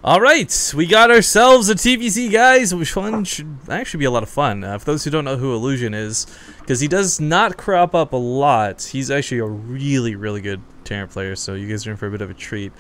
Alright, we got ourselves a TVC, guys, which one should actually be a lot of fun. For those who don't know who Illusion is, because he does not crop up a lot, he's actually a really, really good Terran player, so you guys are in for a bit of a treat.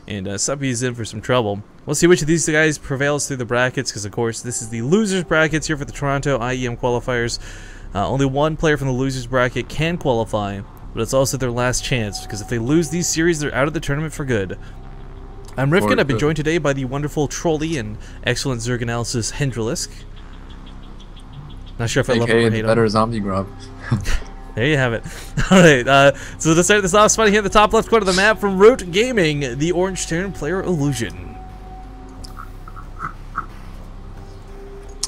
And Suppy's in for some trouble. We'll see which of these guys prevails through the brackets, because of course this is the losers brackets here for the Toronto IEM qualifiers. Only one player from the losers bracket can qualify, but it's also their last chance, because if they lose these series, they're out of the tournament for good. I'm Rifkin. I've been joined today by the wonderful Trolley and excellent Zerg analysis Hendrilisk. Not sure if I love him or hate him. Better zombie grub. There you have it. Alright, so to start this off, spotting here at the top left corner of the map from Root Gaming, the Orange Terran player Illusion.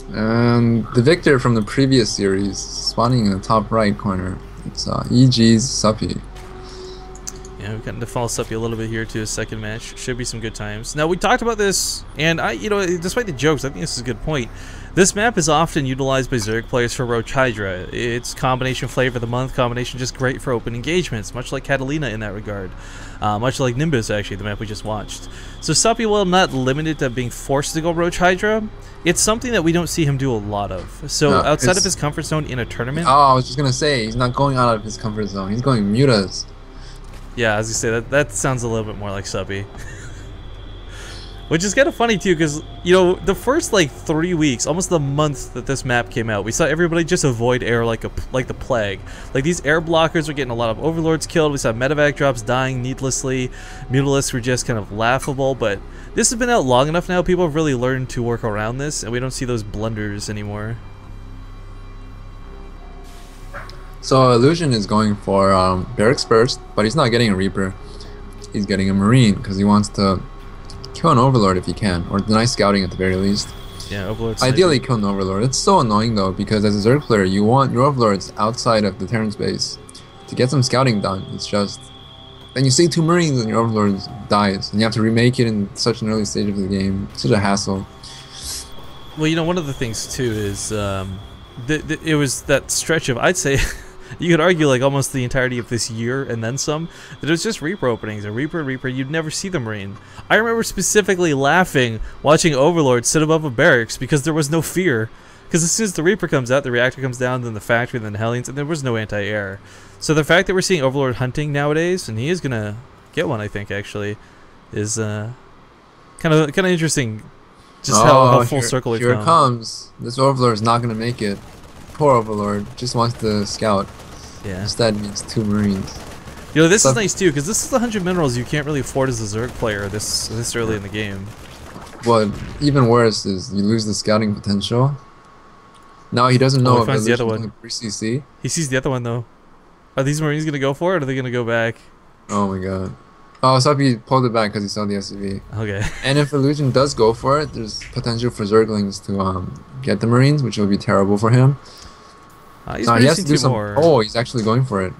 The victor from the previous series, spawning in the top right corner. It's EG's Suppy. Yeah, we've gotten to follow Suppy a little bit here to his second match. Should be some good times. Now, we talked about this, and despite the jokes, I think this is a good point. This map is often utilized by Zerg players for Roach Hydra. It's combination flavor of the month, combination just great for open engagements, much like Catalina in that regard. Much like Nimbus, actually, the map we just watched. So Suppy, while not limited to being forced to go Roach Hydra, it's something that we don't see him do a lot of. So outside of his comfort zone in a tournament... Oh, I was just going to say, he's not going out of his comfort zone. He's going mutas. Yeah, as you say, that sounds a little bit more like Suppy. Which is kind of funny too, because the first like 3 weeks, almost the month that this map came out, we saw everybody just avoid air like the plague. Like these air blockers were getting a lot of overlords killed. We saw medevac drops dying needlessly. Mutalisks were just kind of laughable. But this has been out long enough now. People have really learned to work around this, and we don't see those blunders anymore. So Illusion is going for Barracks first, but he's not getting a Reaper. He's getting a Marine because he wants to kill an Overlord if he can, or deny scouting at the very least. Yeah, Overlord. Ideally kill an Overlord. It's so annoying though, because as a Zerg player, you want your Overlords outside of the Terran space to get some scouting done. It's just... Then you see 2 Marines and your Overlord dies, and you have to remake it in such an early stage of the game. It's such a hassle. Well, one of the things too is it was that stretch of, I'd say... You could argue like almost the entirety of this year and then some, that it was just Reaper openings, and Reaper, you'd never see the Marine. I remember specifically laughing watching Overlord sit above a barracks because there was no fear. Because as soon as the Reaper comes out, the reactor comes down, then the factory, then the Hellions, and there was no anti-air. So the fact that we're seeing Overlord hunting nowadays, and he is going to get one, I think, actually, is kind of interesting. Just how full circle we've gone. Here it comes. This Overlord is not going to make it. Poor Overlord just wants to scout. Yeah. Instead needs 2 Marines. This is nice too, because this is the 100 minerals you can't really afford as a Zerg player this early in the game. What even worse is you lose the scouting potential. Now he doesn't know if finds the other one. 3CC. He sees the other one though. Are these Marines gonna go for it, or are they gonna go back? Oh my god. Oh, Suppy pulled it back because he saw the SCV. Okay. And if Illusion does go for it, there's potential for Zerglings to get the Marines, which will be terrible for him. He has to do some more. Oh, he's actually going for it.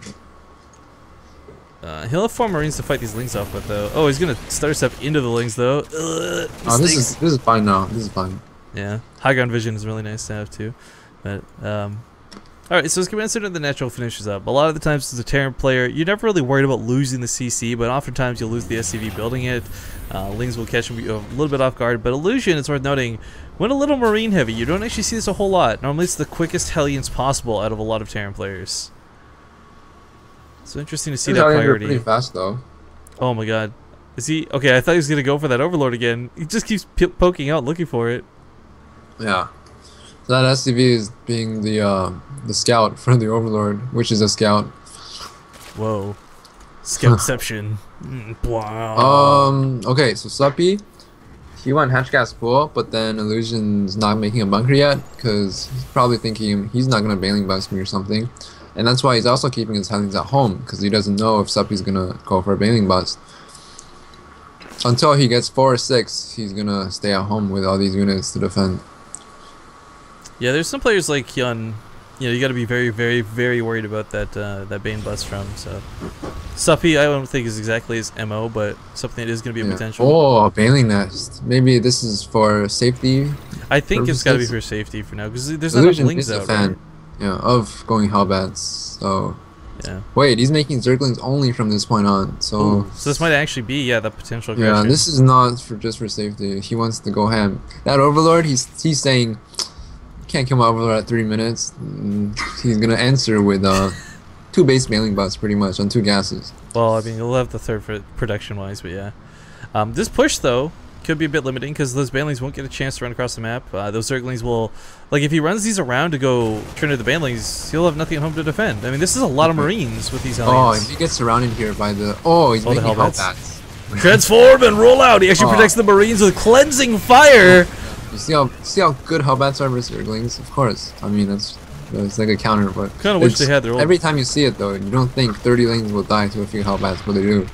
He'll have 4 Marines to fight these Lings off with, though. Oh, he's gonna stutter step into the Lings, though. Oh, this is fine now. This is fine. Yeah, high ground vision is really nice to have too. But alright, so let's get into the natural finishes up. A lot of the times as a Terran player, you're never really worried about losing the CC, but oftentimes you'll lose the SCV building it. Lings will catch him a little bit off guard, but Illusion, it's worth noting, went a little Marine heavy. You don't actually see this a whole lot. Normally it's the quickest Hellions possible out of a lot of Terran players. So interesting to see that priority. Pretty fast though. Oh my god. Is he... Okay, I thought he was going to go for that Overlord again. He just keeps poking out looking for it. Yeah. So that SCV is being the scout for the Overlord, which is a scout. Whoa. Scoutception. Wow. Okay, so Suppy, he went Hatchgas Pool, but then Illusion's not making a bunker yet, because he's probably thinking he's not going to bailing bust me or something. And that's why he's also keeping his Hellions at home, because he doesn't know if Suppy's going to go for a bailing bust. Until he gets 4 or 6, he's going to stay at home with all these units to defend. Yeah, there's some players like Hyun, you got to be very, very, very worried about that Bane bust from. So Suppy, I don't think is exactly his MO, but something that is going to be a potential. Oh, Bailing Nest. Maybe this is for safety. I think it's got to be for safety for now, because there's not enough Lings out. Fan, of going Hellbats, so Yeah. Wait, he's making Zerglings only from this point on. So this might actually be the potential. Yeah, aggression. this is not for just for safety. He wants to go ham. That Overlord, he's saying, can't kill my Overlord at 3 minutes. He's gonna answer with 2 base mailing bots pretty much on 2 gases. Well, I mean, you'll have the third for production wise, but yeah. This push though could be a bit limiting because those banelings won't get a chance to run across the map. Those Zerglings will, like, if he runs these around to go turn to the banelings, he'll have nothing at home to defend. I mean, this is a lot of Marines with these Hellions. Hellions. If he gets surrounded here by the he's making Hellbats. Transform and roll out. He actually protects the Marines with cleansing fire. You see how good Hellbats are versus Zerglings? Of course. I mean, that's like a counter, but Kind of wish they had their own. every time you see it though, you don't think 30 lanes will die to a few Hellbats, but they do.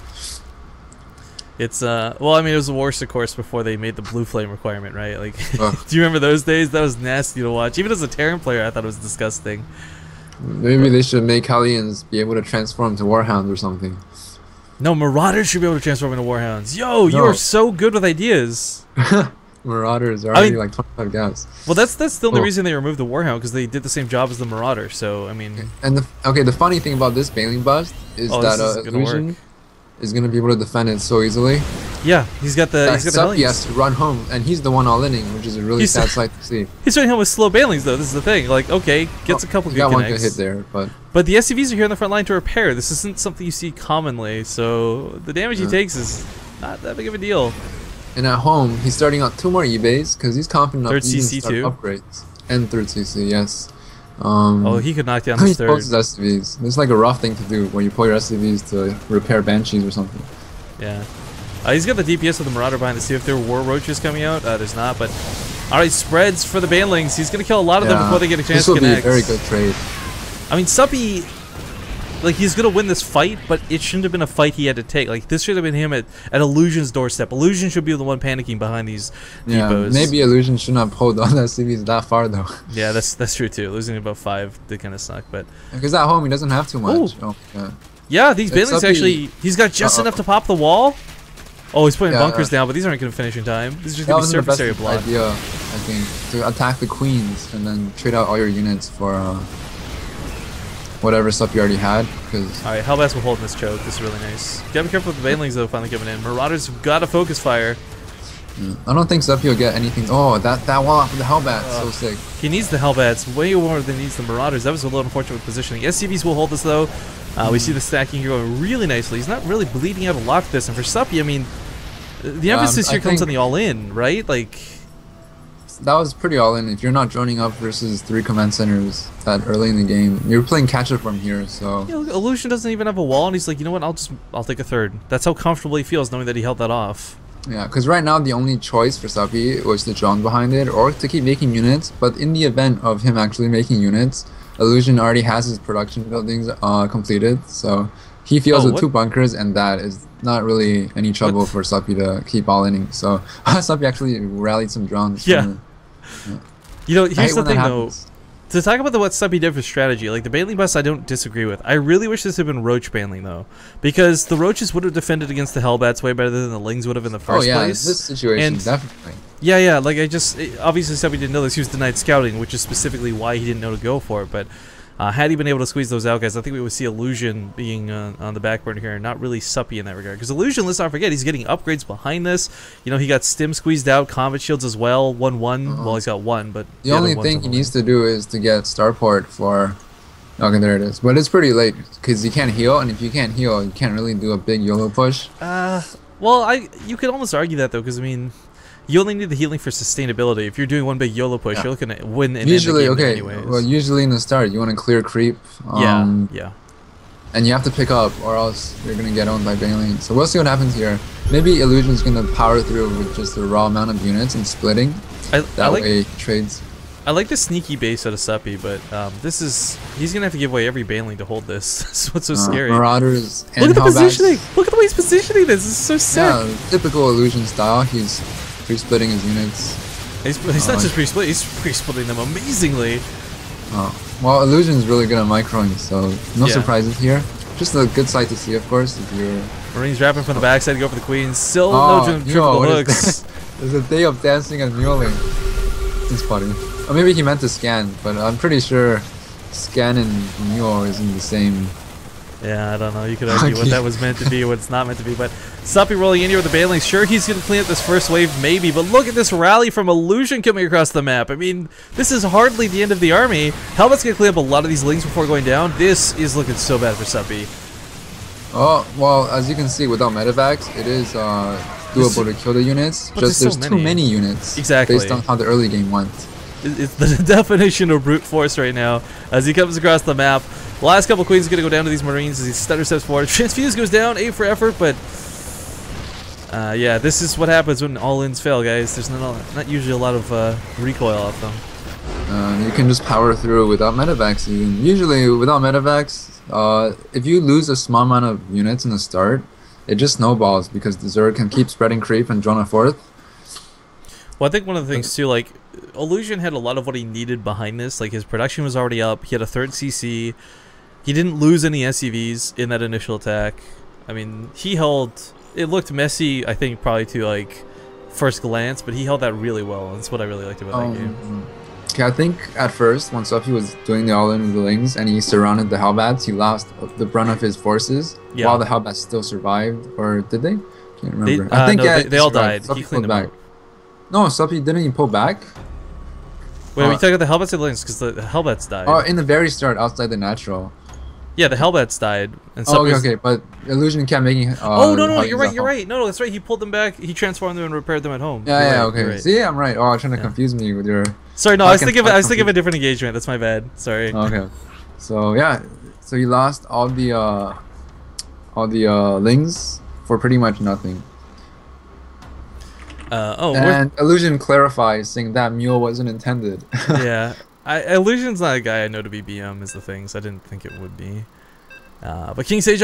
It's well, I mean, it was the worst, of course, before they made the blue flame requirement, right? Like, do you remember those days? That was nasty to watch. Even as a Terran player, I thought it was disgusting. Maybe they should make Hellions be able to transform to Warhounds or something. No, Marauders should be able to transform into Warhounds. Yo, you are so good with ideas. Marauders are already like 25 gas. Well, that's still the reason they removed the Warhound, because they did the same job as the Marauder. So I mean, and the funny thing about this Bailing bust is that Illusion is gonna be able to defend it so easily. Yeah, he's got the Suppy has to run home, and he's the one all-inning, which is a really sad sight to see. He's running home with slow Bailings though. This is the thing. Like, okay, gets a couple good got connects. one good hit there, but the SCVs are here on the front line to repair. This isn't something you see commonly, so the damage he takes is not that big of a deal. And at home, he's starting out 2 more eBays because he's confident enough to start too. upgrades and 3rd CC. Yes. Oh, he could knock down the third. He pulls his SCVs. It's like a rough thing to do where you pull your SCVs to repair Banshees or something. Yeah. He's got the DPS of the Marauder behind to see if there were Roaches coming out. There's not, but alright, spreads for the Banelings. He's going to kill a lot of them before they get a chance to connect. This will be a very good trade. I mean, Suppy, like, he's going to win this fight, but it shouldn't have been a fight he had to take. Like, this should have been him at Illusion's doorstep. Illusion should be the one panicking behind these depots. Maybe Illusion should not pull on that CVs that far, though. Yeah, that's true, too. Losing about 5 did kind of suck, but... Because at home, he doesn't have too much. Yeah, these Banelings actually... He's got just enough to pop the wall. Oh, he's putting bunkers down, but these aren't going to finish in time. This is just going to be surface area block. Idea, I think, to attack the queens and then trade out all your units for whatever stuff you already had. Alright, Hellbats will hold in this choke. This is really nice. Gotta be careful with the Banelings, though, finally coming in. Marauders have got a focus fire. I don't think Suppy will get anything. Oh, that wall off of the Hellbats, so sick. He needs the Hellbats way more than he needs the Marauders. That was a little unfortunate with positioning. SCVs will hold this, though. We see the stacking here going really nicely. He's not really bleeding out a lot for this. And for Suppy, I mean, the emphasis here comes on the all-in, right? Like, that was pretty all-in. If you're not joining up versus 3 command centers that early in the game, you're playing catch-up from here. So yeah, look, Illusion doesn't even have a wall, and he's like, you know what? I'll take a 3rd. That's how comfortable he feels knowing that he held that off. Yeah, because right now the only choice for Suppy was to John behind it or to keep making units. But in the event of him actually making units, Illusion already has his production buildings completed, so he feels with 2 bunkers, and that is not really any trouble for Suppy to keep all-inning. So Suppy actually rallied some drones. Yeah. You know, here's the thing though. To talk about what Suppy did for strategy, like the Baneling bust I don't disagree with. I really wish this had been Roach Baneling though. Because the Roaches would have defended against the Hellbats way better than the Lings would have in the first place. This situation, definitely. Yeah, like obviously Suppy didn't know this. He was denied scouting, which is specifically why he didn't know to go for it. But had he been able to squeeze those out, guys, I think we would see Illusion being on the back burner here, and not really Suppy in that regard. Because Illusion, let's not forget, he's getting upgrades behind this. You know, he got Stim squeezed out, Combat Shields as well, 1-1. Well, he's got 1, but the only thing he needs to do is to get Starport for... Okay, there it is. But it's pretty late, because you can't heal, and if you can't heal, you can't really do a big YOLO push. Well, you could almost argue that, though, because, I mean... You only need the healing for sustainability. If you're doing one big YOLO push, you're looking at win and usually, end the game okay. anyways. Well, usually in the start, you want to clear creep. Yeah. And you have to pick up, or else you're gonna get owned by Baneling. So we'll see what happens here. Maybe Illusion's gonna power through with just the raw amount of units and splitting. That way he trades. I like the sneaky base out of Suppy, but he's gonna have to give away every Baneling to hold this. That's what's so scary. Marauders and look at the positioning. Look at the way he's positioning this. This is so sick. Yeah, typical Illusion style. He's pre-splitting his units. He's not just pre-split, he's pre-splitting them amazingly. Well, Illusion's really good at microing, so no surprises here. Just a good sight to see, of course, if you're... Marines wrapping from the backside to go for the queen. Still no triple hooks. There's a day of dancing and muling. It's funny. Or maybe he meant to scan, but I'm pretty sure scan and mule isn't the same Yeah, I don't know. You could argue what that was meant to be, what's not meant to be. But Suppy rolling in here with the Baneling. Sure, he's going to clean up this first wave, maybe. But look at this rally from Illusion coming across the map. I mean, this is hardly the end of the army. Helmet's going to clean up a lot of these Lings before going down. This is looking so bad for Suppy. Oh, well, as you can see, without Medivacs, it is doable to kill the units. Just there's too many units. Exactly. Based on how the early game went. It's the definition of brute force right now as he comes across the map. The last couple queens are going to go down to these Marines as he stutter steps forward. Transfuse goes down, 8 for effort, but yeah, this is what happens when all-ins fail, guys. There's not usually a lot of recoil off them. You can just power through without Medivacs. Usually, without Medivacs, if you lose a small amount of units in the start, it just snowballs because the Zerg can keep spreading creep and drone a fourth. Well, I think one of the things too, like, Illusion had a lot of what he needed behind this. Like, his production was already up. He had a 3rd CC. He didn't lose any SCVs in that initial attack. I mean, he held... It looked messy, I think, probably to, like, first glance, but he held that really well. That's what I really liked about that game. Okay, I think at first, when Suppy was doing the all-in with the Lings and he surrounded the Hellbats, he lost the brunt of his forces while the Hellbats still survived. Or did they? Can't remember. I think no, they all died. He cleaned them back. out. No, Suppy didn't he pull back? Wait, are we talking about the Hellbats or the Lings? Because the Hellbats died. Oh, in the very start, outside the natural. Yeah, the Hellbats died. And okay, but Illusion kept making... oh, no, you're right. No, that's right. He pulled them back. He transformed them and repaired them at home. Yeah, okay. Right. See, I'm right. Oh, I'm trying to confuse me with your... Sorry, no, I was thinking of a different engagement. That's my bad. Sorry. Okay. So, yeah. So you lost all the Lings for pretty much nothing. And Illusion clarifies, saying that mule wasn't intended. Yeah, Illusion's not a guy I know to be BM is the thing, so I didn't think it would be. But King Sejong